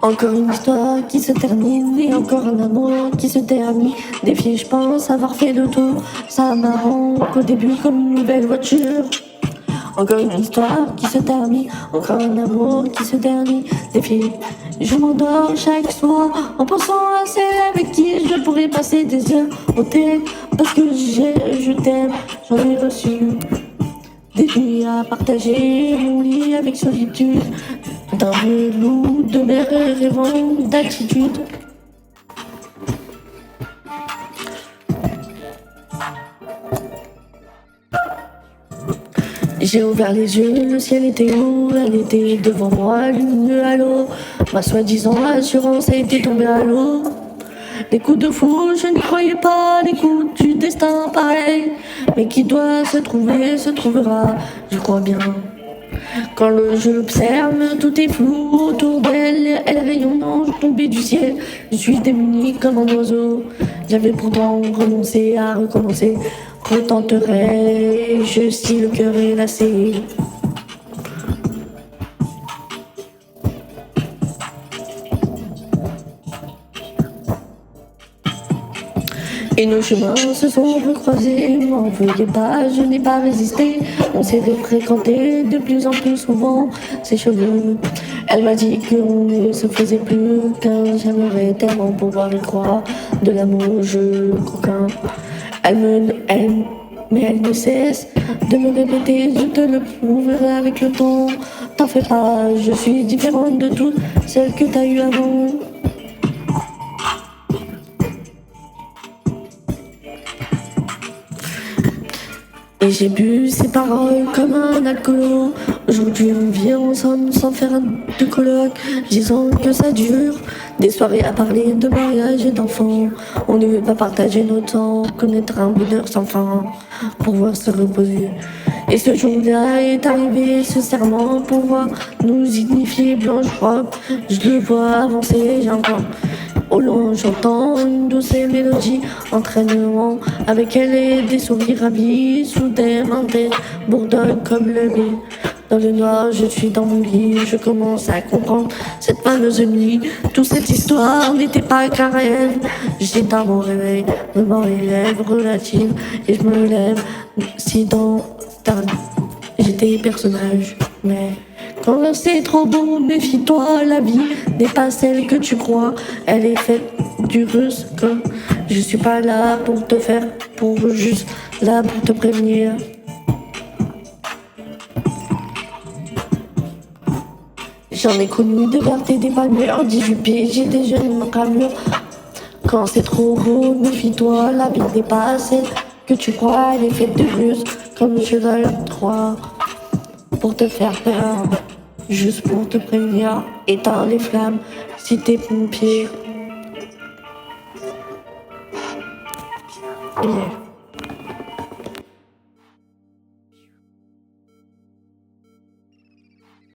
Encore une histoire qui se termine et encore un amour qui se termine. Des filles, je pense avoir fait le tour. Ça m'arrange qu'au début comme une nouvelle voiture. Encore une histoire qui se termine, encore un amour qui se termine. Des filles, je m'endors chaque soir en pensant à celle avec qui je pourrais passer des heures au thé. Parce que je t'aime, j'en ai reçu des nuits à partager mon lit avec solitude. D'un velours de mer rêvant d'attitude. J'ai ouvert les yeux, le ciel était haut, elle était devant moi, lumineux à l'eau. Ma soi-disant assurance a été tombée à l'eau. Les coups de foudre, je n'y croyais pas, les coups du destin pareil. Mais qui doit se trouver, se trouvera, je crois bien. Quand je l'observe, tout est flou autour d'elle, elle rayonnante, tombée du ciel. Je suis démunie comme un oiseau. J'avais pourtant renoncé à recommencer. Retenterai-je si le cœur est lassé? Et nos chemins se sont recroisés, m'en veuillez pas, je n'ai pas résisté. On s'est fréquenté de plus en plus souvent, ses cheveux. Elle m'a dit qu'on ne se faisait plus qu'un, j'aimerais tellement pouvoir y croire. De l'amour, je coquin. Elle me aime, mais elle ne cesse de me répéter, je te le prouverai avec le temps. T'en fais pas, je suis différente de toutes celles que t'as eues avant. Et j'ai bu ces paroles comme un alcoolo. Aujourd'hui on vit ensemble sans faire de colloque, disant que ça dure. Des soirées à parler de mariage et d'enfants. On ne veut pas partager notre temps, connaître un bonheur sans fin, pouvoir se reposer. Et ce jour-là est arrivé, ce serment, pouvoir nous signifier blanche robe. Je le vois avancer, j'entends. Au loin, j'entends une douce mélodie, entraînement avec elle et des sourires ravis. Soudain, ma tête bourdonne comme le blé. Dans le noir, je suis dans mon lit, je commence à comprendre cette fameuse nuit. Toute cette histoire n'était pas qu'un rêve. J'étais dans mon réveil, devant les lèvres relatives, et je me lève si dans ta... J'étais personnage, mais quand c'est trop beau, méfie-toi, la vie n'est pas celle que tu crois. Elle est faite du russe comme je suis pas là pour te faire, pour juste là pour te prévenir. J'en ai connu des vertes et des palmures, 18 pieds, j'ai des jeunes ramures. Quand c'est trop beau, méfie-toi, la vie n'est pas celle que tu crois. Elle est faite de russe comme je dois le croire. Pour te faire peur, juste pour te prévenir, éteins les flammes si t'es pompier. Yeah.